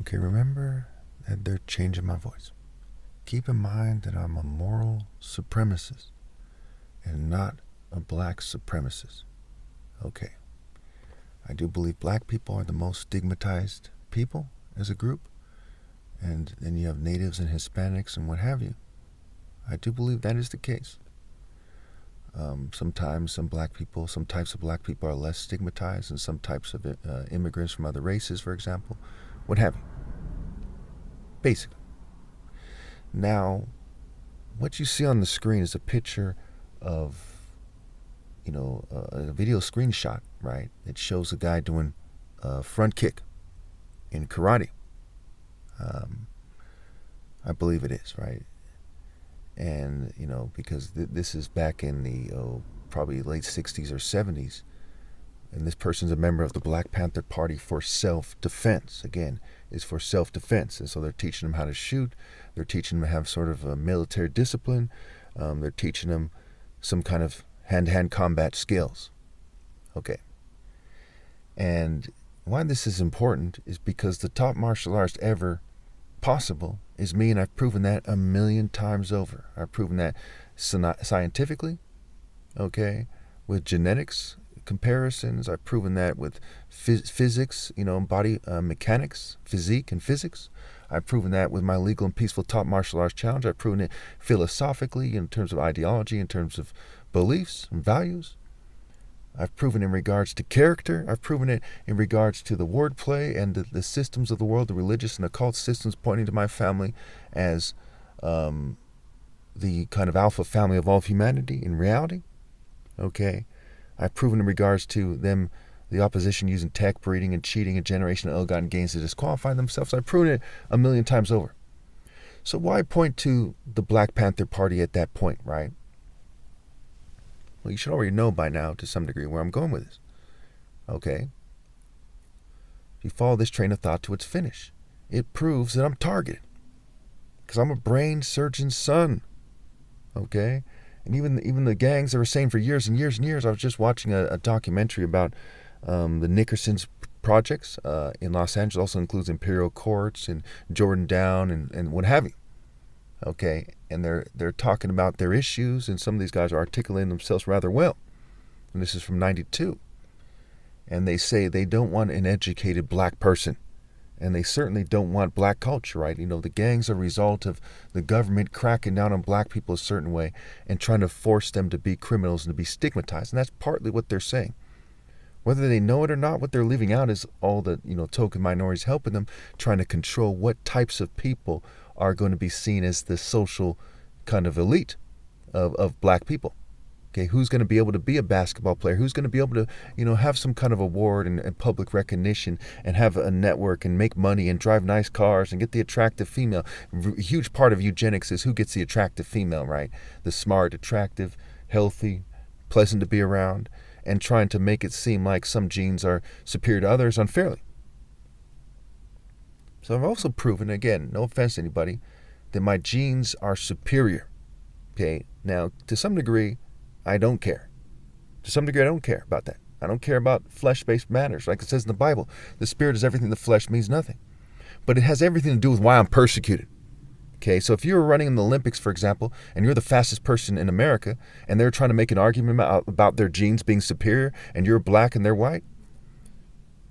Okay, remember that they're changing my voice. Keep in mind that I'm a moral supremacist and not a black supremacist. Okay. I do believe black people are the most stigmatized people as a group. And then you have natives and Hispanics and what have you. I do believe that is the case. Sometimes some types of black people are less stigmatized, and some types of immigrants from other races, for example, what have you. Basically. Now, what you see on the screen is a picture of, a video screenshot, right? It shows a guy doing a front kick in karate. I believe it is, right? And, because this is back in the probably late 60s or 70s, and this person's a member of the Black Panther Party for self-defense. Again, it's for self-defense. And so they're teaching them how to shoot. They're teaching them to have sort of a military discipline. They're teaching them some kind of hand-to-hand combat skills. Okay. And why this is important is because the top martial arts ever possible is me, and I've proven that 1,000,000 times over. I've proven that scientifically, okay, with genetics comparisons. I've proven that with physics, body mechanics, physique and physics. I've proven that with my legal and peaceful top martial arts challenge. I've proven it philosophically in terms of ideology, in terms of beliefs and values. I've proven in regards to character. I've proven it in regards to the wordplay and the systems of the world, the religious and occult systems pointing to my family as the kind of alpha family of all of humanity in reality. Okay. I've proven in regards to them, the opposition using tech, breeding, and cheating and generation of ill-gotten gains to disqualify themselves. I've proven it 1,000,000 times over. So why point to the Black Panther Party at that point, right? Well, you should already know by now, to some degree, where I'm going with this. Okay? If you follow this train of thought to its finish, it proves that I'm targeted. Because I'm a brain surgeon's son. Okay? And even the gangs that were saying for years and years and years, I was just watching a documentary about the Nickerson's projects in Los Angeles, also includes Imperial Courts and Jordan Down and what have you. Okay, and they're talking about their issues, and some of these guys are articulating themselves rather well. And this is from 92. And they say they don't want an educated black person. And they certainly don't want black culture, right? The gangs are a result of the government cracking down on black people a certain way and trying to force them to be criminals and to be stigmatized. And that's partly what they're saying. Whether they know it or not, what they're leaving out is all the, token minorities helping them, trying to control what types of people are going to be seen as the social kind of elite of black people. Okay, who's going to be able to be a basketball player? Who's going to be able to, have some kind of award and public recognition and have a network and make money and drive nice cars and get the attractive female? A huge part of eugenics is who gets the attractive female, right? The smart, attractive, healthy, pleasant to be around, and trying to make it seem like some genes are superior to others unfairly. So I've also proven, again, no offense to anybody, that my genes are superior. Okay, now to some degree, I don't care. To some degree, I don't care about that. I don't care about flesh-based matters. Like it says in the Bible, the spirit is everything, the flesh means nothing. But it has everything to do with why I'm persecuted. Okay, so if you were running in the Olympics, for example, and you're the fastest person in America, and they're trying to make an argument about their genes being superior, and you're black and they're white,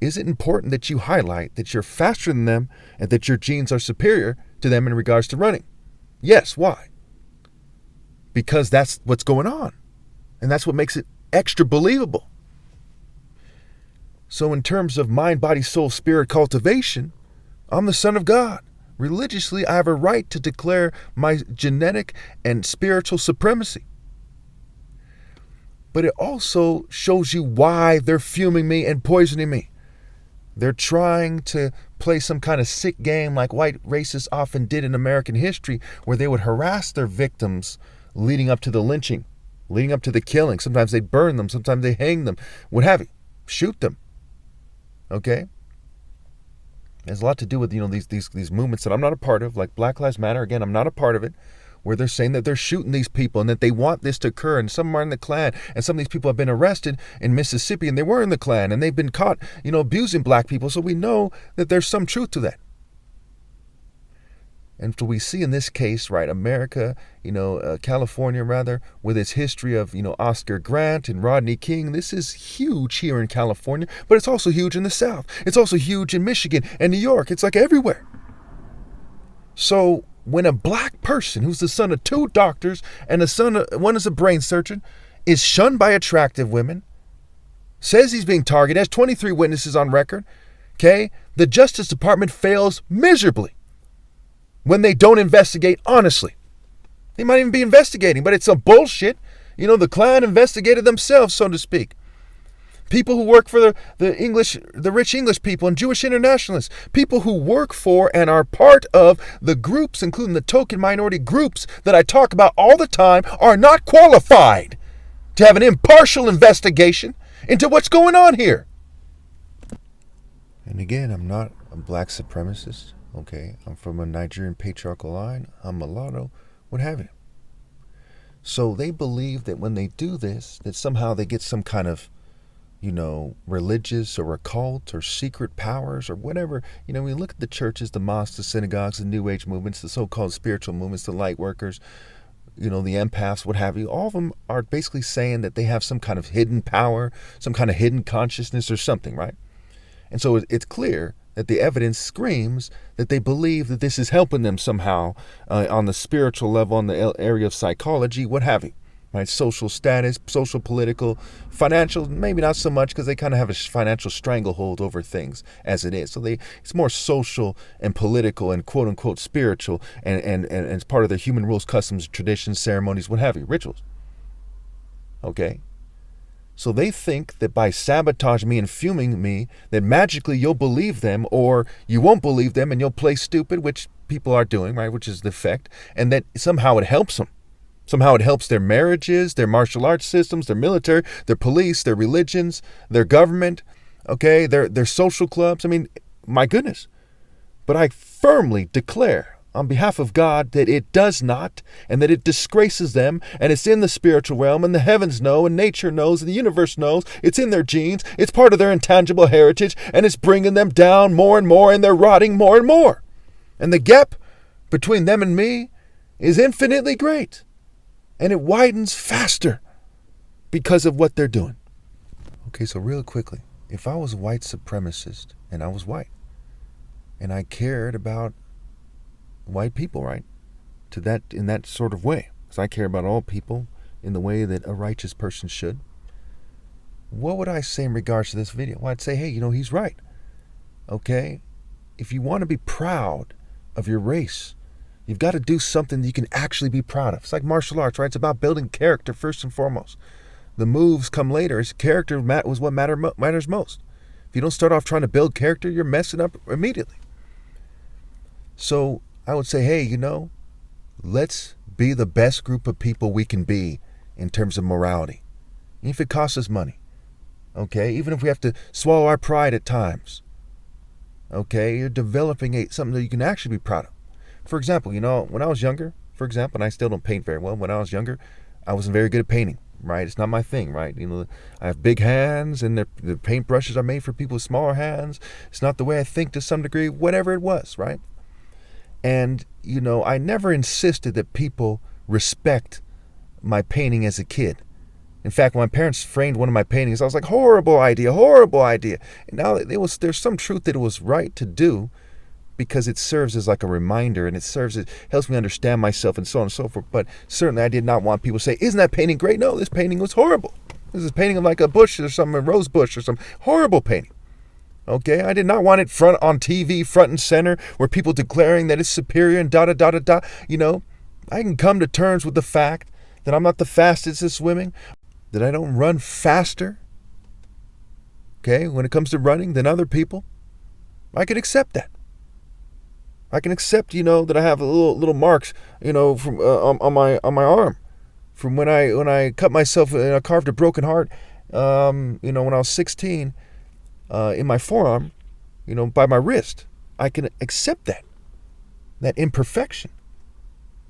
is it important that you highlight that you're faster than them and that your genes are superior to them in regards to running? Yes, why? Because that's what's going on. And that's what makes it extra believable. So in terms of mind, body, soul, spirit cultivation, I'm the son of God. Religiously, I have a right to declare my genetic and spiritual supremacy. But it also shows you why they're fuming me and poisoning me. They're trying to play some kind of sick game like white racists often did in American history, where they would harass their victims leading up to the lynching, leading up to the killing. Sometimes they burn them, sometimes they hang them, what have you, shoot them. Okay? It has a lot to do with, these movements that I'm not a part of, like Black Lives Matter. Again, I'm not a part of it, where they're saying that they're shooting these people and that they want this to occur, and some are in the Klan, and some of these people have been arrested in Mississippi and they were in the Klan and they've been caught, abusing black people. So we know that there's some truth to that. And so we see in this case, right, America, California rather, with its history of, Oscar Grant and Rodney King, this is huge here in California, but it's also huge in the South. It's also huge in Michigan and New York. It's like everywhere. So when a black person who's the son of 2 doctors and one is a brain surgeon is shunned by attractive women, says he's being targeted, has 23 witnesses on record, okay, the Justice Department fails miserably when they don't investigate honestly. They might even be investigating, but it's some bullshit. The Klan investigated themselves, so to speak. People who work for the rich English people and Jewish internationalists, people who work for and are part of the groups, including the token minority groups that I talk about all the time, are not qualified to have an impartial investigation into what's going on here. And again, I'm not a black supremacist. Okay, I'm from a Nigerian patriarchal line. I'm mulatto, what have you. So they believe that when they do this, that somehow they get some kind of, religious or occult or secret powers or whatever. We look at the churches, the mosques, the synagogues, the New Age movements, the so-called spiritual movements, the light workers, the empaths, what have you. All of them are basically saying that they have some kind of hidden power, some kind of hidden consciousness or something, right? And so it's clear that the evidence screams that they believe that this is helping them somehow on the spiritual level, on the area of psychology, what have you, right? Social status, social, political, financial, maybe not so much because they kind of have a financial stranglehold over things as it is. So it's more social and political and quote unquote spiritual and it's part of their human rules, customs, traditions, ceremonies, what have you, rituals. Okay. So they think that by sabotaging me and fuming me, that magically you'll believe them or you won't believe them and you'll play stupid, which people are doing, right? Which is the effect. And that somehow it helps them. Somehow it helps their marriages, their martial arts systems, their military, their police, their religions, their government, okay, their social clubs. I mean, my goodness. But I firmly declare on behalf of God that it does not, and that it disgraces them, and it's in the spiritual realm, and the heavens know, and nature knows, and the universe knows. It's in their genes, it's part of their intangible heritage, and it's bringing them down more and more, and they're rotting more and more. And the gap between them and me is infinitely great, and it widens faster because of what they're doing. Okay, so real quickly, if I was a white supremacist, and I was white, and I cared about white people, right? In that sort of way. Because I care about all people in the way that a righteous person should. What would I say in regards to this video? Well, I'd say, hey, he's right. Okay? If you want to be proud of your race, you've got to do something that you can actually be proud of. It's like martial arts, right? It's about building character first and foremost. The moves come later. It's character was what matters most. If you don't start off trying to build character, you're messing up immediately. So I would say, hey, let's be the best group of people we can be in terms of morality. Even if it costs us money. Okay? Even if we have to swallow our pride at times. Okay? You're developing something that you can actually be proud of. For example, when I was younger, and I still don't paint very well. When I was younger, I wasn't very good at painting, right? It's not my thing, right? I have big hands and the paint brushes are made for people with smaller hands. It's not the way I think to some degree, whatever it was, right? And, I never insisted that people respect my painting as a kid. In fact, when my parents framed one of my paintings, I was like, horrible idea. And now there's some truth that it was right to do because it serves as like a reminder and it helps me understand myself and so on and so forth. But certainly I did not want people to say, isn't that painting great? No, this painting was horrible. This is painting of like a bush or some rose bush or some horrible painting. Okay, I did not want it on TV, front and center, where people declaring that it's superior and da-da-da-da-da. I can come to terms with the fact that I'm not the fastest at swimming, that I don't run faster, okay, when it comes to running than other people. I can accept that. I can accept, that I have little marks, from on my arm, from when I cut myself and I carved a broken heart, when I was 16. In my forearm, by my wrist. I can accept that imperfection.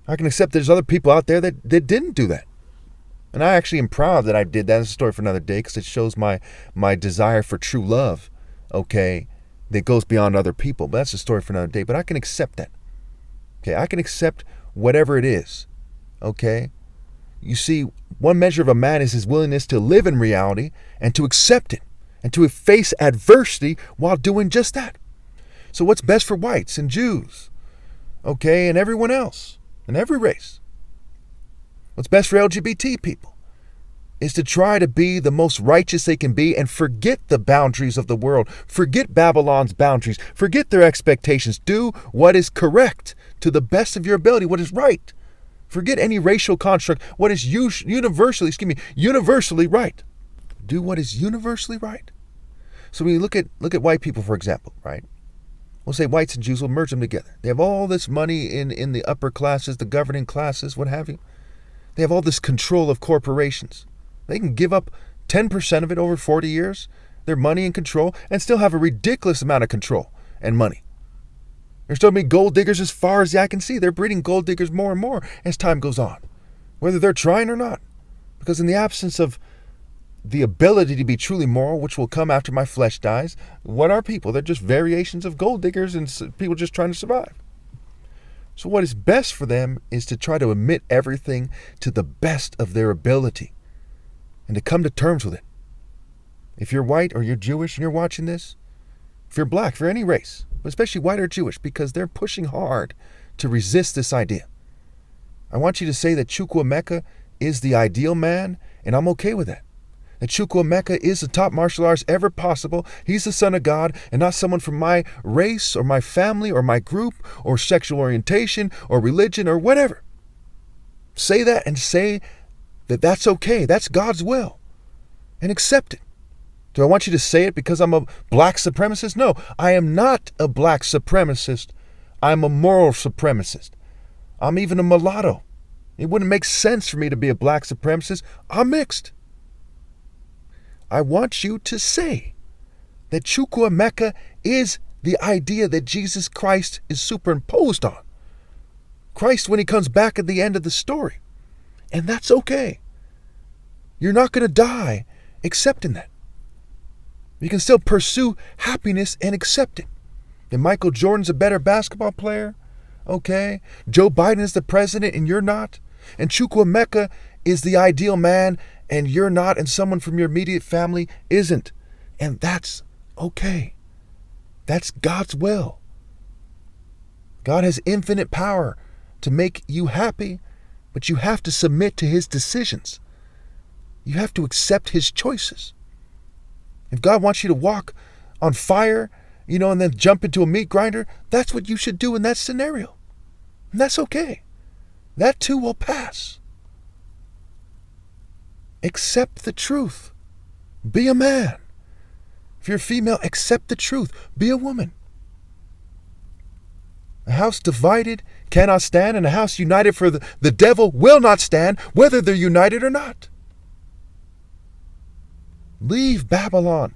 I can accept there's other people out there that didn't do that. And I actually am proud that I did that. It's a story for another day because it shows my desire for true love, okay, that goes beyond other people. But that's a story for another day. But I can accept that. Okay, I can accept whatever it is. Okay? You see, one measure of a man is his willingness to live in reality and to accept it and to face adversity while doing just that. So what's best for whites and Jews, okay, and everyone else, and every race? What's best for LGBT people is to try to be the most righteous they can be and forget the boundaries of the world, forget Babylon's boundaries, forget their expectations. Do what is correct to the best of your ability, what is right. Forget any racial construct, what is universally right. Do what is universally right. So when you look at white people, for example, right? We'll say whites and Jews, will merge them together. They have all this money in the upper classes, the governing classes, what have you. They have all this control of corporations. They can give up 10% of it over 40 years, their money and control, and still have a ridiculous amount of control and money. There's still going to be gold diggers as far as the eye can see. They're breeding gold diggers more and more as time goes on, whether they're trying or not. Because in the absence of the ability to be truly moral, which will come after my flesh dies, what are people? They're just variations of gold diggers and people just trying to survive. So what is best for them is to try to admit everything to the best of their ability and to come to terms with it. If you're white or you're Jewish and you're watching this, if you're black, for any race, but especially white or Jewish, because they're pushing hard to resist this idea. I want you to say that Chukwuemeka is the ideal man, and I'm okay with that. That Chukwuemeka is the top martial artist ever possible. He's the son of God and not someone from my race or my family or my group or sexual orientation or religion or whatever. Say that and say that that's okay. That's God's will. And accept it. Do I want you to say it because I'm a black supremacist? No, I am not a black supremacist. I'm a moral supremacist. I'm even a mulatto. It wouldn't make sense for me to be a black supremacist. I'm mixed. I want you to say that Chukwuemeka is the idea that Jesus Christ is superimposed on. Christ when he comes back at the end of the story. And that's okay. You're not going to die accepting that. You can still pursue happiness and accept it. And Michael Jordan's a better basketball player, okay? Joe Biden is the president and you're not. And Chukwuemeka is the ideal man and you're not, and someone from your immediate family isn't. And that's okay. That's God's will. God has infinite power to make you happy, but you have to submit to his decisions. You have to accept his choices. If God wants you to walk on fire, and then jump into a meat grinder, that's what you should do in that scenario. And that's okay. That too will pass. Accept the truth. Be a man. If you're female, accept the truth. Be a woman. A house divided cannot stand, and a house united for the devil will not stand, whether they're united or not. Leave Babylon.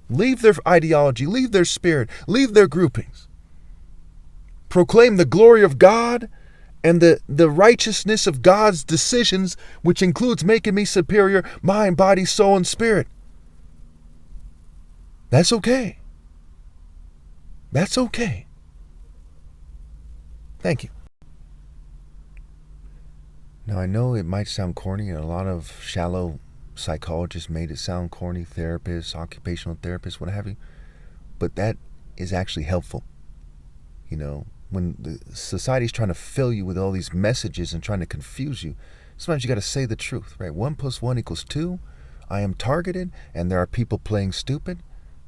Leave their ideology. Leave their spirit. Leave their groupings. Proclaim the glory of God and the righteousness of God's decisions, which includes making me superior, mind, body, soul, and spirit. That's okay. That's okay. Thank you. Now, I know it might sound corny, and a lot of shallow psychologists made it sound corny, therapists, occupational therapists, what have you, but that is actually helpful. When the society's trying to fill you with all these messages and trying to confuse you, sometimes you got to say the truth, right? 1 + 1 = 2. I am targeted, and there are people playing stupid.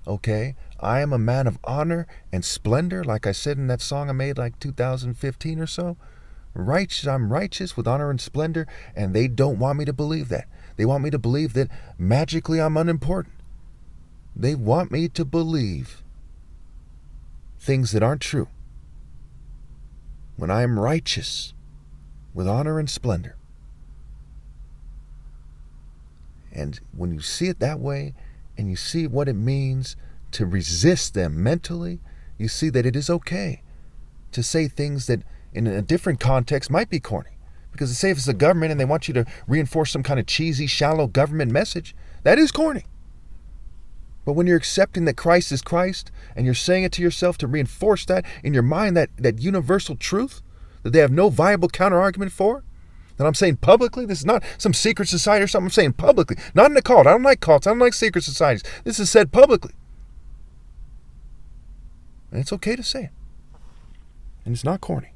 Okay, I am a man of honor and splendor, like I said in that song I made like 2015 or so. Righteous, I'm righteous with honor and splendor, and they don't want me to believe that. They want me to believe that magically I'm unimportant. They want me to believe things that aren't true. When I am righteous with honor and splendor. And when you see it that way, and you see what it means to resist them mentally, you see that it is okay to say things that in a different context might be corny. Because say if it's the government and they want you to reinforce some kind of cheesy, shallow government message, that is corny. But when you're accepting that Christ is Christ and you're saying it to yourself to reinforce that in your mind, that universal truth, that they have no viable counter-argument for, that I'm saying publicly. This is not some secret society or something. I'm saying publicly. Not in a cult. I don't like cults. I don't like secret societies. This is said publicly. And it's okay to say it. And it's not corny.